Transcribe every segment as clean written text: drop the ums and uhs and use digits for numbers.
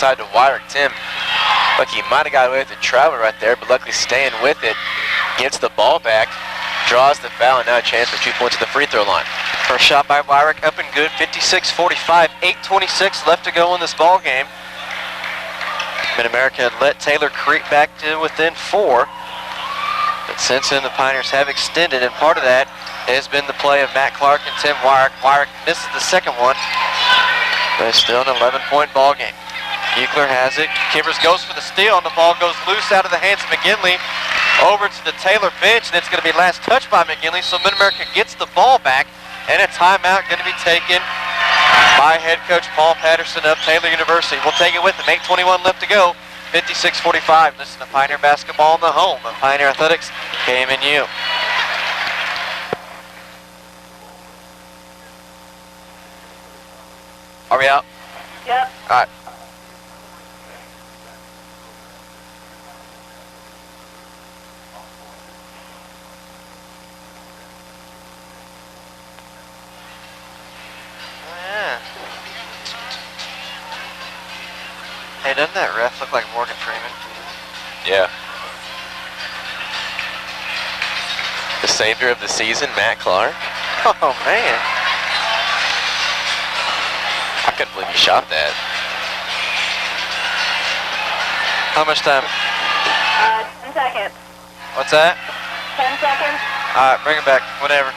Side to Wyrick. Tim, look, he might have got away with the travel right there, but luckily staying with it. Gets the ball back, draws the foul, and now a chance for 2 points at the free throw line. First shot by Wyrick up and good, 56-45, 8:26 left to go in this ball game. Mid-America let Taylor creep back to within 4. But since then, the Pioneers have extended, and part of that has been the play of Matt Clark and Tim Wyrick. Wyrick misses the second one, but it's still an 11-point ball game. Buechler has it. Kivers goes for the steal, and the ball goes loose out of the hands of McGinley over to the Taylor bench, and it's going to be last touch by McGinley, so Mid-America gets the ball back, and a timeout going to be taken by head coach Paul Patterson of Taylor University. We'll take it with him. 8:21 left to go. 56-45. Listen to Pioneer basketball in the home of Pioneer Athletics, KMNU. Are we out? Yep. All right. Hey, doesn't that ref look like Morgan Freeman? Yeah. The savior of the season, Matt Clark. Oh, man. I couldn't believe he shot that. How much time? 10 seconds. What's that? 10 seconds. All right, bring it back. Whatever.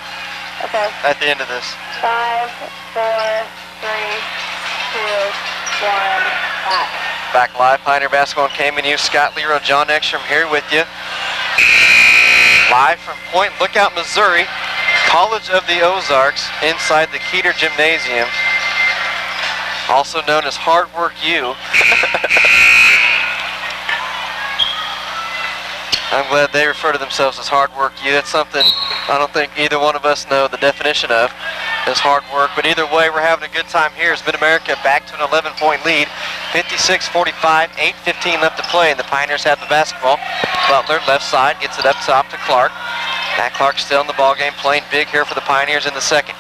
Okay. At the end of this. 5, 4, 3, 2, 1, back. Back live, Pioneer Basketball and KMNU. Scott Leroy, John Ekstrom here with you. Live from Point Lookout, Missouri, College of the Ozarks, inside the Keeter Gymnasium, also known as Hard Work U. I'm glad they refer to themselves as Hard Work U. That's something I don't think either one of us know the definition of, is hard work. But either way, we're having a good time here as Mid-America back to an 11-point lead. 56-45, 8:15 left to play, and the Pioneers have the basketball. Butler, left side, gets it up top to Clark. Matt Clark still in the ball game, playing big here for the Pioneers in the second.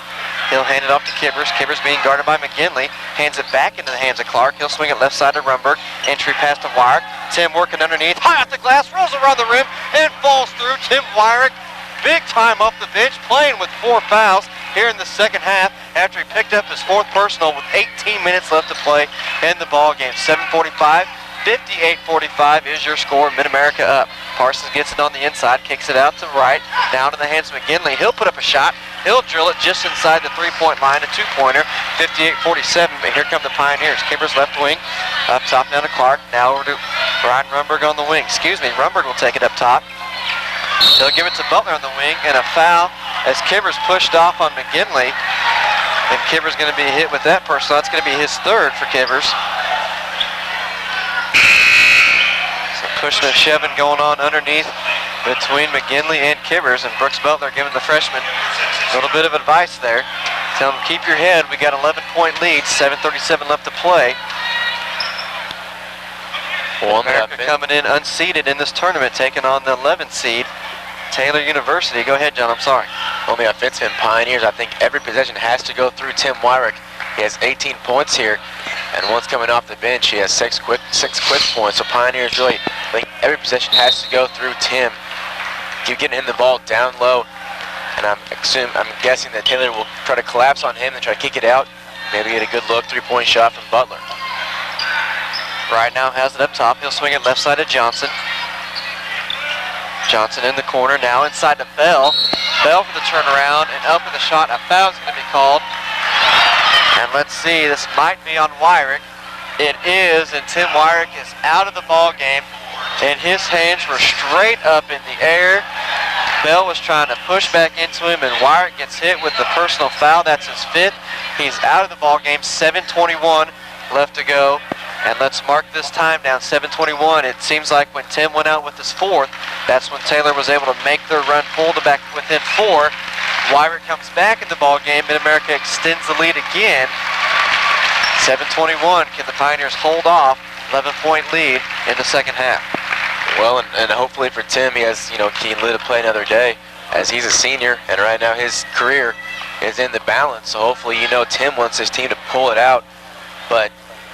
He'll hand it off to Kivers. Kivers being guarded by McGinley. Hands it back into the hands of Clark. He'll swing it left side to Rumberg. Entry pass to Wyrick. Tim working underneath. High off the glass. Rolls around the rim and falls through. Tim Wyrick, big time off the bench, playing with 4 fouls here in the second half after he picked up his 4th personal with 18 minutes left to play in the ball game. 7:45. 58-45 is your score. Mid-America up. Parsons gets it on the inside, kicks it out to right, down to the hands of McGinley. He'll put up a shot. He'll drill it just inside the 3-point line, a 2-pointer. 58-47, but here come the Pioneers. Kivers left wing, up top down to Clark. Now over to Ryan Rumberg on the wing. Rumberg will take it up top. He'll give it to Butler on the wing, and a foul as Kivers pushed off on McGinley. And Kivers going to be hit with that personal. That's going to be his 3rd for Kivers. Pushing and shoving going on underneath between McGinley and Kivers, and Brooks Butler giving the freshman a little bit of advice there. Tell him, keep your head. We got an 11-point lead, 7:37 left to play. America coming in unseeded in this tournament, taking on the 11th seed, Taylor University. Go ahead, John, I'm sorry. On the offensive end, Pioneers, I think every possession has to go through Tim Wyrick. He has 18 points here, and once coming off the bench, he has 6 quick points. So Pioneers really, I think every possession has to go through Tim. Keep getting him the ball down low, and I'm guessing that Taylor will try to collapse on him and try to kick it out. Maybe get a good look, 3-point shot from Butler. Right now has it up top. He'll swing it left side to Johnson. Johnson in the corner, now inside to Bell. Bell for the turnaround, and up with the shot. A foul is going to be called. And let's see, this might be on Wyrick. It is, and Tim Wyrick is out of the ball game, and his hands were straight up in the air. Bell was trying to push back into him, and Wyrick gets hit with the personal foul. That's his 5th. He's out of the ball game. 7:21 left to go. And let's mark this time down, 7:21. It seems like when Tim went out with his 4th, that's when Taylor was able to make their run, pull it back within 4. Wyrick comes back in the ball game, and America extends the lead again. 7:21. Can the Pioneers hold off 11-point lead in the second half? Well, and hopefully for Tim, he has, can live to play another day, as he's a senior, and right now his career is in the balance. So hopefully, Tim wants his team to pull it out. But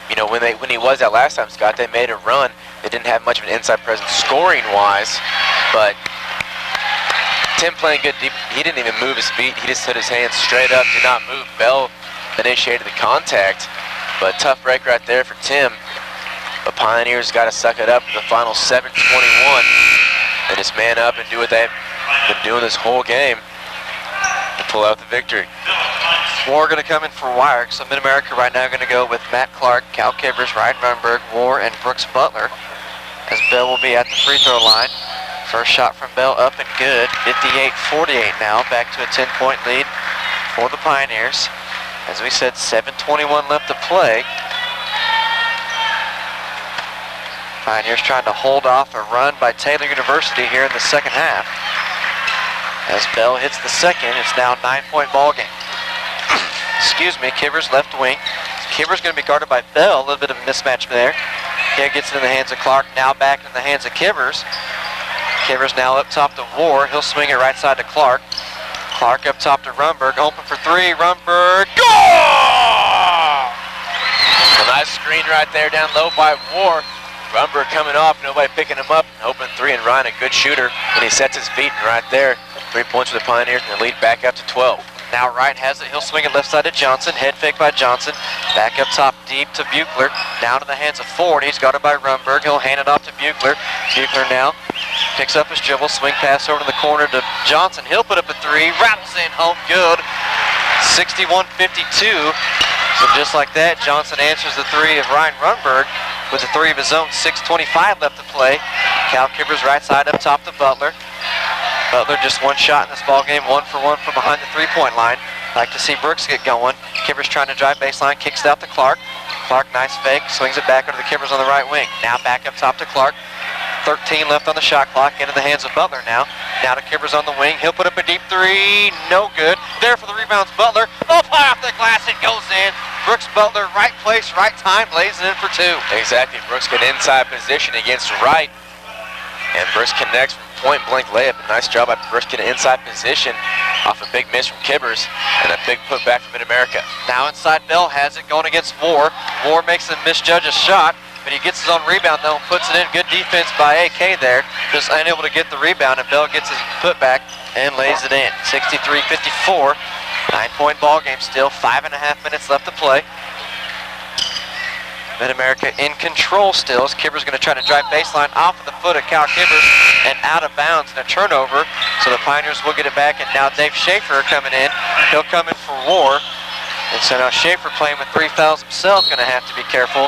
you know, when he was that last time, Scott, they made a run. They didn't have much of an inside presence scoring-wise, but Tim playing good deep. He didn't even move his feet. He just put his hands straight up, did not move. Bell initiated the contact, but tough break right there for Tim. The Pioneers got to suck it up in the final 7:21 and just man up and do what they've been doing this whole game and pull out the victory. War going to come in for Wyrick, so Mid-America right now going to go with Matt Clark, Cal Kivers, Ryan Runberg, War, and Brooks Butler, as Bell will be at the free throw line. First shot from Bell up and good. 58-48 now, back to a 10-point lead for the Pioneers. As we said, 7:21 left to play. Pioneers trying to hold off a run by Taylor University here in the second half. As Bell hits the second, it's now a 9-point ball game. Excuse me, Kivers left wing. Kivers going to be guarded by Bell, a little bit of a mismatch there. He gets it in the hands of Clark, now back in the hands of Kivers. Kivers now up top to War. He'll swing it right side to Clark. Clark up top to Runberg, open for three. Runberg, goal! A nice screen right there down low by War. Runberg coming off, nobody picking him up. Open three, and Ryan, a good shooter, and he sets his feet, and right there, 3 points for the Pioneers, and the lead back up to 12. Now Wright has it. He'll swing it left side to Johnson. Head fake by Johnson. Back up top deep to Buechler. Down in the hands of Ford. He's guarded by Runberg. He'll hand it off to Buechler. Buechler now picks up his dribble. Swing pass over to the corner to Johnson. He'll put up a three. Rattles in home good. 61-52. So just like that, Johnson answers the three of Ryan Runberg with a three of his own. 6:25 left to play. Cal Kivers right side up top to Butler. Butler just one shot in this ball game, 1 for 1 from behind the three-point line. Like to see Brooks get going. Kivers trying to drive baseline, kicks it out to Clark. Clark, nice fake, swings it back over to Kivers on the right wing. Now back up top to Clark. 13 left on the shot clock, into the hands of Butler now. Now to Kivers on the wing. He'll put up a deep three, no good. There for the rebounds, Butler. Oh, fly off the glass, it goes in. Brooks Butler, right place, right time, lays it in for two. Exactly, Brooks get inside position against Wright. And Brooks connects from point-blank layup. A nice job by Brooks getting inside position off a big miss from Kivers and a big putback from Mid-America. Now inside, Bell has it going against War. War makes him misjudge a shot, but he gets his own rebound though and puts it in. Good defense by AK there. Just unable to get the rebound, and Bell gets his putback and lays it in. 63-54. 9-point ball game still. 5.5 minutes left to play. Mid-America in control still as Kivers going to try to drive baseline off of the foot of Cal Kivers and out of bounds and a turnover. So the Pioneers will get it back, and now Dave Schaefer coming in. He'll come in for War. And so now Schaefer playing with 3 fouls himself, going to have to be careful.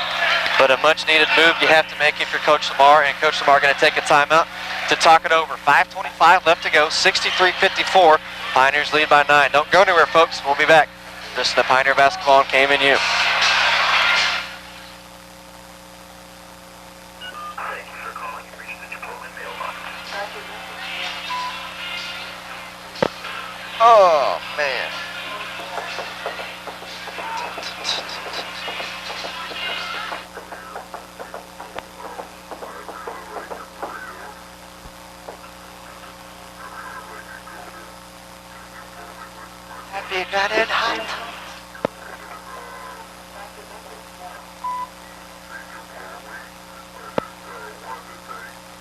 But a much needed move you have to make if you're Coach Lamar, and Coach Lamar going to take a timeout to talk it over. 5:25 left to go, 63-54. Pioneers lead by 9. Don't go anywhere, folks. We'll be back. This is the Pioneer Basketball on KMNU. Oh, man. Happy got it hot.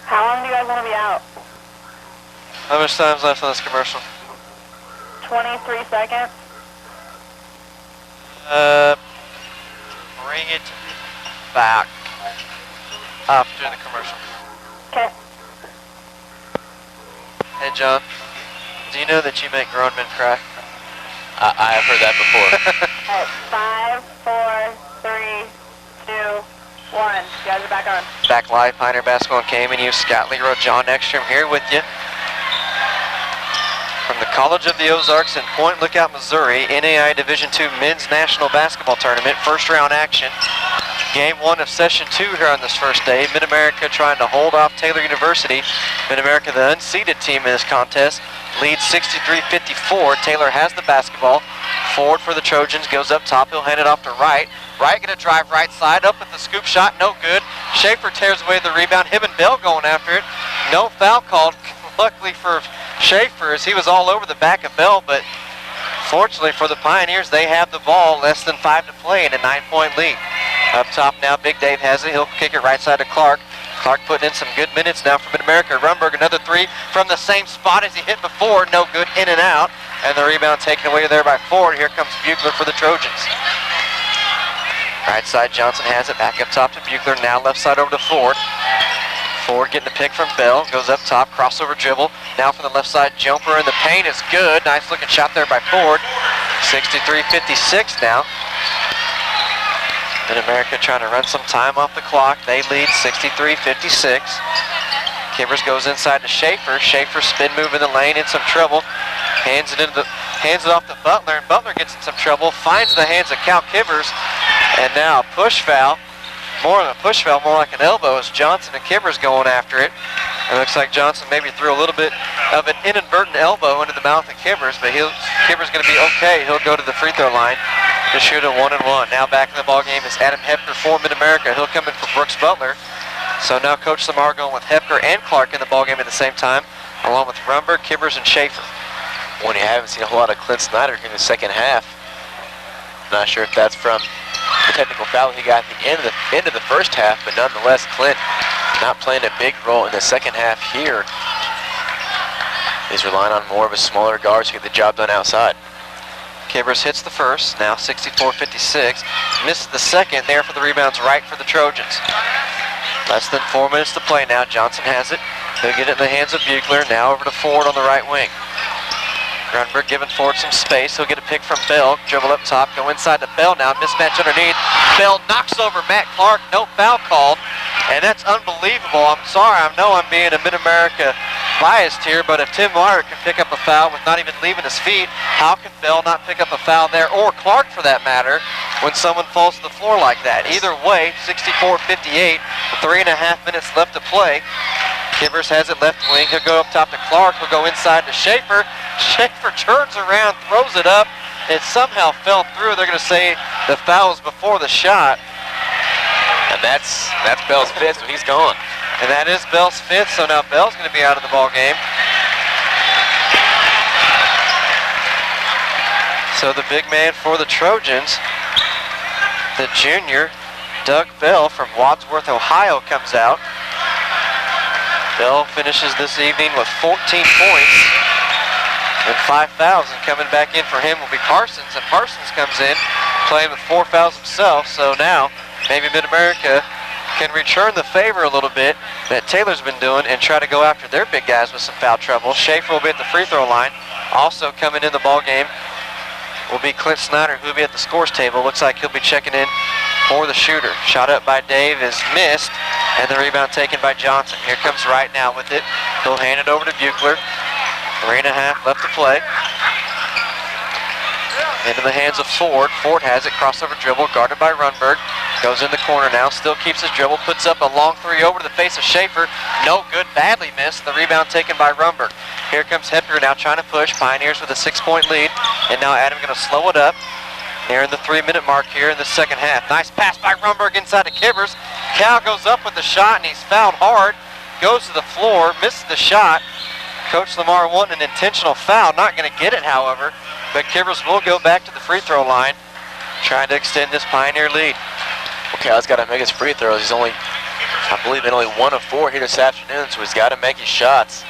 How long do you guys want to be out? How much time's left on this commercial? 23 seconds. Bring it back after the commercial. Okay. Hey, John, do you know that you make grown men cry? I have heard that before. Alright, 5, 4, 3, 2, 1. You guys are back on. Back live, Pioneer Basketball on KMNU. Scott Leroy, John Ekstrom here with you. From the College of the Ozarks in Point Lookout, Missouri, NAIA Division II Men's National Basketball Tournament, first round action. Game 1 of Session 2 here on this first day. Mid-America trying to hold off Taylor University. Mid-America, the unseeded team in this contest, leads 63-54. Taylor has the basketball. Forward for the Trojans, goes up top. He'll hand it off to Wright. Wright going to drive right side, up with the scoop shot, no good. Schaefer tears away the rebound. Him and Bell going after it. No foul called, luckily for Schaefer, as he was all over the back of Bell, but fortunately for the Pioneers, they have the ball, less than 5 to play in a 9-point lead. Up top now, Big Dave has it. He'll kick it right side to Clark. Clark putting in some good minutes now for Mid-America. Runberg, another three from the same spot as he hit before. No good, in and out. And the rebound taken away there by Ford. Here comes Buechler for the Trojans. Right side, Johnson has it. Back up top to Buechler. Now left side over to Ford. Ford getting a pick from Bell. Goes up top, crossover dribble. Now from the left side, jumper in the paint is good. Nice looking shot there by Ford. 63-56 now. Mid-America trying to run some time off the clock. They lead 63-56. Kibbers goes inside to Schaefer. Schaefer spin move in the lane, in some trouble. Hands it off to Butler, and Butler gets in some trouble. Finds the hands of Cal Kibbers, and now a push foul. More than a push foul, more like an elbow as Johnson and Kibbers going after it. It looks like Johnson maybe threw a little bit of an inadvertent elbow into the mouth of Kibbers, but Kibbers going to be okay. He'll go to the free throw line to shoot a 1-and-1. Now back in the ball game is Adam Hepker for Mid-America. He'll come in for Brooks Butler. So now Coach Lamar going with Hepker and Clark in the ball game at the same time, along with Rumberg, Kibbers, and Schaefer. When you haven't seen a whole lot of Clint Snyder in the second half. Not sure if that's from the technical foul he got at the end of the first half, but nonetheless, Clint not playing a big role in the second half here. He's relying on more of a smaller guard to get the job done outside. Kibbers hits the first, now 64-56. Misses the second, there for the rebounds right for the Trojans. Less than 4 minutes to play now. Johnson has it. He'll get it in the hands of Buechler. Now over to Ford on the right wing. Grunberg giving Ford some space. He'll get a pick from Bell. Dribble up top, go inside to Bell now. Mismatch underneath. Bell knocks over Matt Clark. No foul called. And that's unbelievable. I'm sorry. I know I'm being a Mid-America biased here, but if Tim Meyer can pick up a foul with not even leaving his feet, how can Bell not pick up a foul there, or Clark for that matter, when someone falls to the floor like that? Either way, 64-58, 3.5 minutes left to play. Kibbers has it left wing. He'll go up top to Clark. He'll go inside to Schaefer. Schaefer turns around, throws it up. It somehow fell through. They're going to say the foul was before the shot. And that's Bell's fifth, so he's gone. And that is Bell's fifth, so now Bell's going to be out of the ball game. So the big man for the Trojans, the junior, Doug Bell from Wadsworth, Ohio, comes out. Bell finishes this evening with 14 points and 5 fouls, and coming back in for him will be Parsons, and Parsons comes in playing with 4 fouls himself, so now maybe Mid-America can return the favor a little bit that Taylor's been doing and try to go after their big guys with some foul trouble. Schaefer will be at the free throw line. Also coming in the ball game will be Clint Snyder, who will be at the scores table. Looks like he'll be checking in for the shooter. Shot up by Dave is missed, and the rebound taken by Johnson. Here comes Wright now with it. He'll hand it over to Buechler. 3.5 left to play. Into the hands of Ford. Ford has it, crossover dribble, guarded by Runberg. Goes in the corner now, still keeps his dribble, puts up a long three over to the face of Schaefer. No good, badly missed. The rebound taken by Runberg. Here comes Hepker now trying to push. Pioneers with a 6-point lead. And now Adam going to slow it up. Nearing the 3-minute mark here in the second half. Nice pass by Runberg inside to Kibbers. Cal goes up with the shot and he's fouled hard. Goes to the floor, misses the shot. Coach Lamar wanting an intentional foul. Not going to get it, however. But Kibbers will go back to the free throw line, trying to extend this Pioneer lead. Okay, Cal's got to make his free throws. He's only, I believe, in only 1 of 4 here this afternoon, so he's got to make his shots.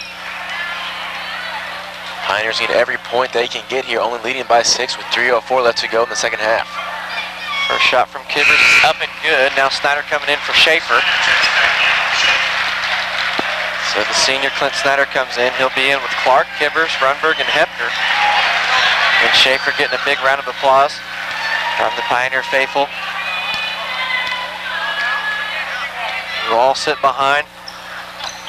Pioneers need every point they can get here, only leading by 6 with 3:04 left to go in the second half. First shot from Kibbers is up and good. Now Snyder coming in for Schaefer. So the senior Clint Snyder comes in. He'll be in with Clark, Kibbers, Runberg, and Hepker. And Schaefer getting a big round of applause from the Pioneer faithful. We'll all sit behind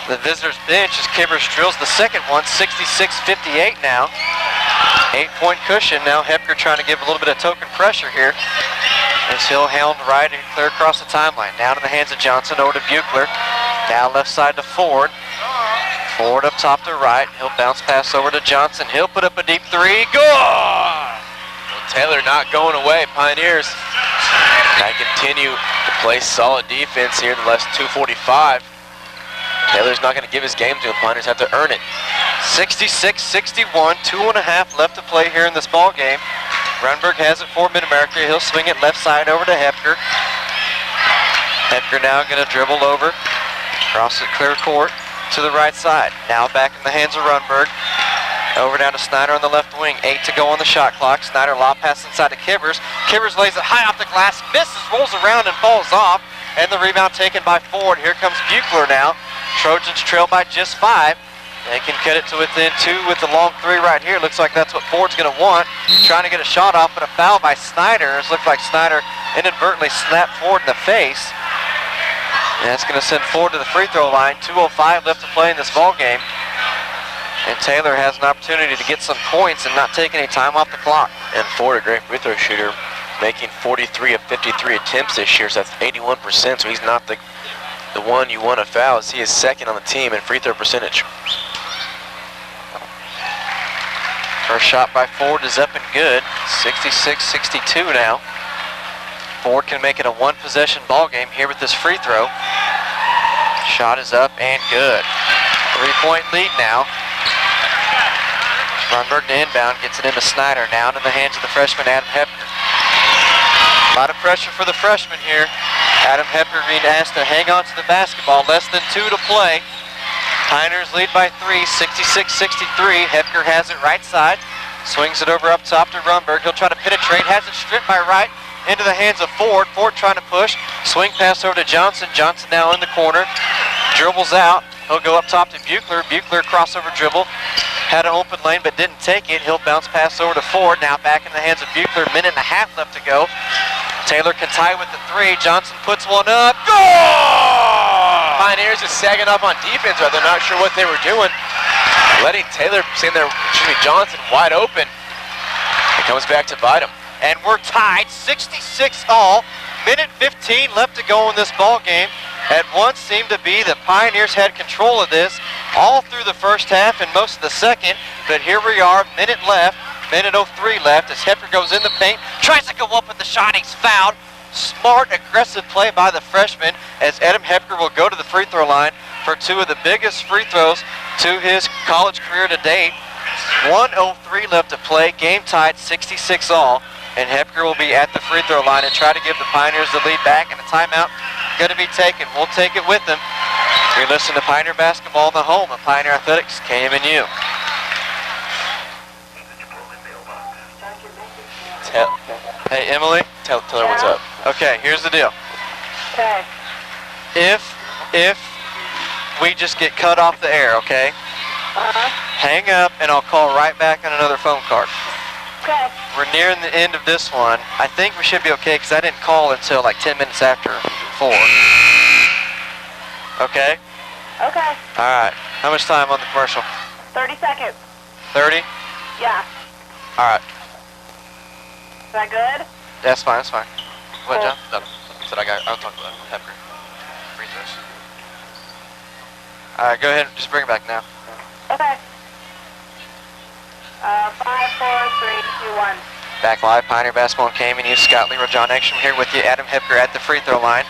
the visitors' bench as Kibbers drills the second one, 66-58 now. 8-point cushion. Now Hepker trying to give a little bit of token pressure here as he'll hound right and clear across the timeline. Down in the hands of Johnson, over to Buechler. Down left side to Ford. Ford up top to right. He'll bounce pass over to Johnson. He'll put up a deep three. Good! Well, Taylor not going away. Pioneers can continue to play solid defense here in the last 2:45. Taylor's not going to give his game to him. Pioneers have to earn it. 66-61, 2.5 left to play here in this ball game. Runberg has it for Mid-America. He'll swing it left side over to Hepker. Hepker now going to dribble over, across the clear court to the right side. Now back in the hands of Runberg. Over down to Snyder on the left wing. 8 to go on the shot clock. Snyder lob pass inside to Kibbers. Kibbers lays it high off the glass, misses, rolls around and falls off. And the rebound taken by Ford. Here comes Buechler now. Trojans trail by just 5. They can cut it to within 2 with the long 3 right here. Looks like that's what Ford's going to want. Trying to get a shot off, but a foul by Snyder. It looks like Snyder inadvertently snapped Ford in the face. And that's going to send Ford to the free throw line. 2:05 left to play in this ball game. And Taylor has an opportunity to get some points and not take any time off the clock. And Ford, a great free throw shooter, making 43 of 53 attempts this year, so that's 81%, so he's not the one you want to foul, as he is second on the team in free throw percentage. First shot by Ford is up and good. 66-62 now. Ford can make it a 1-possession ball game here with this free throw. Shot is up and good. 3-point lead now. Runberg to inbound, gets it into Snyder, now into the hands of the freshman Adam Hepker. A lot of pressure for the freshman here. Adam Hepker being asked to hang on to the basketball, less than 2 to play. Pioneers lead by 3, 66-63. Hepker has it right side, swings it over up top to Runberg. He'll try to penetrate, has it stripped by right into the hands of Ford. Ford trying to push, swing pass over to Johnson. Johnson now in the corner, dribbles out. He'll go up top to Buechler. Buechler crossover dribble. Had an open lane but didn't take it. He'll bounce pass over to Ford. Now back in the hands of Buechler. 1.5 minutes left to go. Taylor can tie with the 3. Johnson puts one up. Goal! Pioneers is sagging up on defense, but they're not sure what they were doing. Letting Taylor, Johnson wide open. It comes back to bite him. And we're tied 66 all. 1:15 left to go in this ball game. At once seemed to be the Pioneers had control of this all through the first half and most of the second, but here we are, minute left, 1:03 left as Hepker goes in the paint, tries to go up with the shot, he's fouled. Smart, aggressive play by the freshman as Adam Hepker will go to the free throw line for 2 of the biggest free throws to his college career to date. 1:03 left to play, game tied 66 all, and Hepker will be at the free throw line and try to give the Pioneers the lead back, and a timeout going to be taken. We'll take it with them. You're listening to Pioneer Basketball in the home of Pioneer Athletics, KMNU. Hey, Emily. Tell her what's up. Okay, here's the deal. Okay. If we just get cut off the air, okay? Hang up and I'll call right back on another phone card. Okay. We're nearing the end of this one. I think we should be okay because I didn't call until like 10 minutes after 4. Okay? Okay. All right. How much time on the commercial? 30 seconds. 30? Yeah. All right. Is that good? That's fine. That's fine. What, John? No, said I'll talk about Hepker. Free throws. All right, go ahead and just bring it back now. Okay. 5, 4, 3, 2, 1. Back live, Pioneer Basketball and KMNU. Scott Leroy, John Ekstrom here with you. Adam Hepker at the free throw line.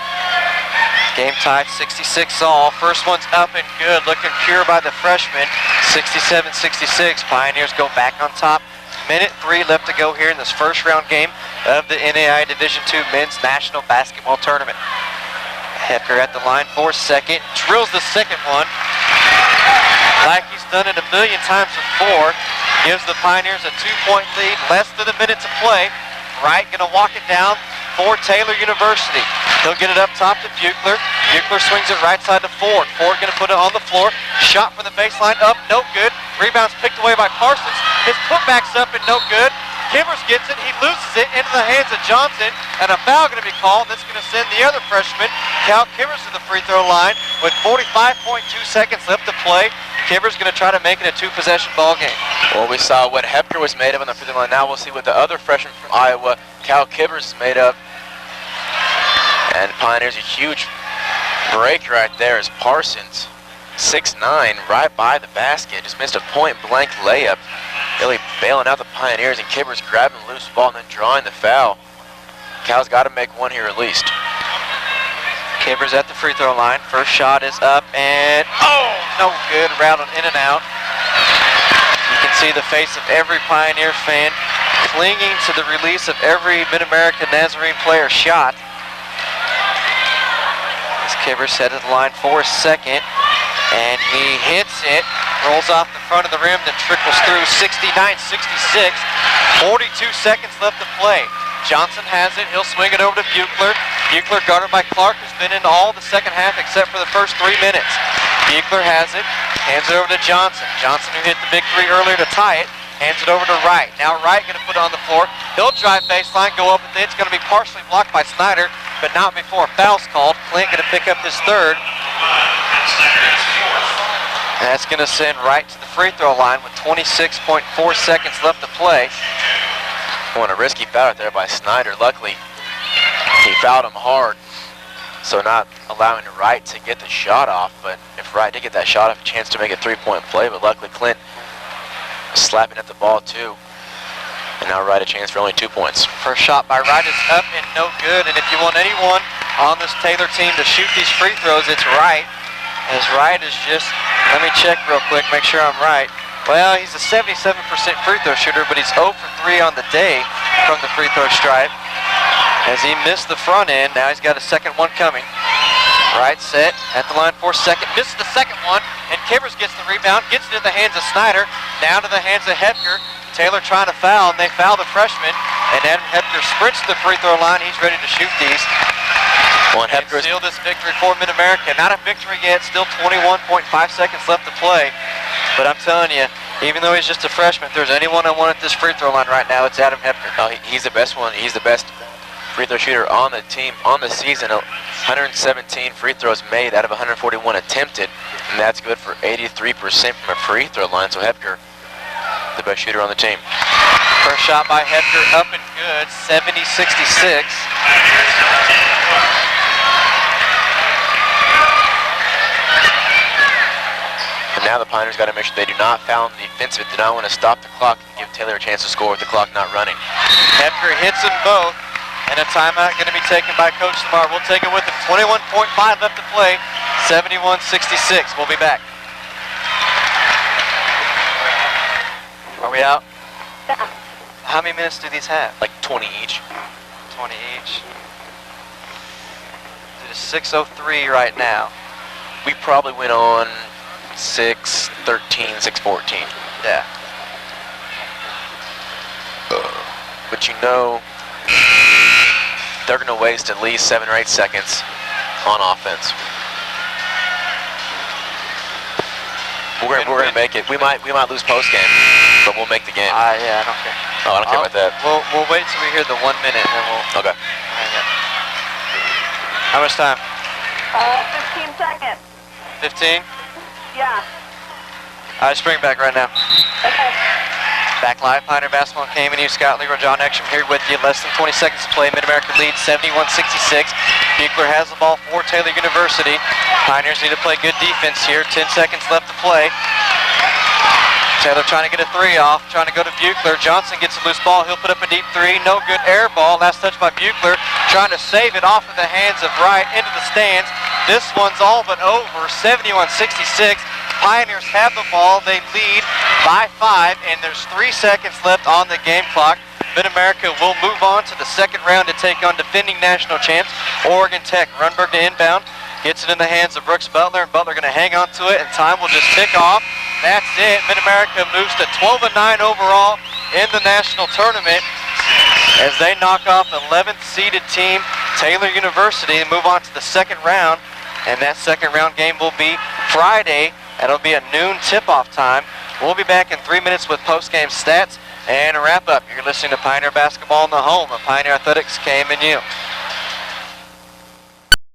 Game tied 66 all. First one's up and good. Looking pure by the freshman. 67-66. Pioneers go back on top. 1:03 left to go here in this first round game of the NAIA Division II Men's National Basketball Tournament. Hepker at the line for second. Drills the second one. Like he's done it a million times before. Gives the Pioneers a 2-point lead. Less than a minute to play. Wright gonna walk it down for Taylor University. He'll get it up top to Buechler. Buechler swings it right side to Ford. Ford gonna put it on the floor. Shot from the baseline up, no good. Rebounds picked away by Parsons. His putback's up and no good. Kibbers gets it, he loses it into the hands of Johnson, and a foul gonna be called. That's gonna send the other freshman, Cal Kibbers, to the free throw line with 45.2 seconds left to play. Kibbers gonna try to make it a 2-possession ball game. Well, we saw what Hepker was made of on the free throw line. Now we'll see what the other freshman from Iowa, Cal Kibbers, is made of. And Pioneers, a huge break right there is Parsons. 6'9", right by the basket. Just missed a point-blank layup. Really bailing out the Pioneers, and Kibbers grabbing the loose ball and then drawing the foul. Cal's got to make one here at least. Kibbers at the free throw line. First shot is up and, oh, no good. Rattled in and out. You can see the face of every Pioneer fan clinging to the release of every Mid-America Nazarene player shot. Kivers headed to the line for a second, and he hits it, rolls off the front of the rim, then trickles through 69-66. 42 seconds left to play. Johnson has it, he'll swing it over to Buechler. Buechler guarded by Clark, who's been in all the second half except for the first 3 minutes. Buechler has it, hands it over to Johnson. Johnson, who hit the big three earlier to tie it, hands it over to Wright. Now Wright gonna put it on the floor. He'll drive baseline, go up with it. It's gonna be partially blocked by Snyder, but not before a foul's called. Clint gonna pick up his third. And that's gonna send Wright to the free throw line with 26.4 seconds left to play. On a risky foul out there by Snyder. Luckily, he fouled him hard, so not allowing Wright to get the shot off. But if Wright did get that shot off, a chance to make a three-point play. But luckily, Clint was slapping at the ball too, and now Wright a chance for only 2 points. First shot by Wright is up and no good. And if you want anyone on this Taylor team to shoot these free throws, it's Wright. As Wright is just, let me check real quick, make sure I'm right. Well, he's a 77% free throw shooter, but he's 0 for 3 on the day from the free throw stripe. As he missed the front end, now he's got a second one coming. Wright set at the line for a second, misses the second one, and Kivers gets the rebound, gets it into the hands of Snyder, down to the hands of Hepker. Taylor trying to foul, and they foul the freshman, and Adam Hepker sprints to the free throw line. He's ready to shoot these. And seal this victory for Mid-America. Not a victory yet, still 21.5 seconds left to play. But I'm telling you, even though he's just a freshman, if there's anyone I want at this free throw line right now, it's Adam Hepker. Oh, he's the best one. He's the best free throw shooter on the team, on the season. 117 free throws made out of 141 attempted, and that's good for 83% from a free throw line. So Hepker, the best shooter on the team. First shot by Hepker, up and good, 70-66. And now the Pioneers got to make sure they do not foul on the defensive. Do not want to stop the clock and give Taylor a chance to score with the clock not running. Hepker hits them both, and a timeout going to be taken by Coach Lamar. We'll take it with him. 21.5 left to play, 71-66. We'll be back. Are we out? Yeah. How many minutes do these have? Like 20 each. 20 each. It is 6:03 right now. We probably went on 6:13, 6:14. Yeah. But you know, they're going to waste at least 7 or 8 seconds on offense. We're going to make it. We might lose post game, but we'll make the game. Yeah, I don't care. Oh, I don't care about that. We'll wait till we hear the 1 minute, and then we'll. Okay. Hang it. How much time? 15 seconds. 15. Yeah. Just bring it back right now. Okay. Back live, Pioneer Basketball and KMNU. Scott Leroy, John Ekstrom here with you. Less than 20 seconds to play. Mid-America leads 71-66. Buechler has the ball for Taylor University. Pioneers need to play good defense here. 10 seconds left to play. Taylor trying to get a three off, trying to go to Buechler. Johnson gets a loose ball. He'll put up a deep three. No good, air ball. Last touch by Buechler. Trying to save it off of the hands of Wright into the stands. This one's all but over. 71-66. Pioneers have the ball. They lead by 5, and there's 3 seconds left on the game clock. Mid-America will move on to the second round to take on defending national champs Oregon Tech. Runberg to inbound. Gets it in the hands of Brooks Butler, and Butler going to hang on to it, and time will just tick off. That's it. Mid-America moves to 12-9 overall in the national tournament as they knock off 11th seeded team Taylor University and move on to the second round. And that second round game will be Friday. That'll be at noon tip-off time. We'll be back in 3 minutes with post-game stats and a wrap-up. You're listening to Pioneer Basketball in the home of Pioneer Athletics KMNU.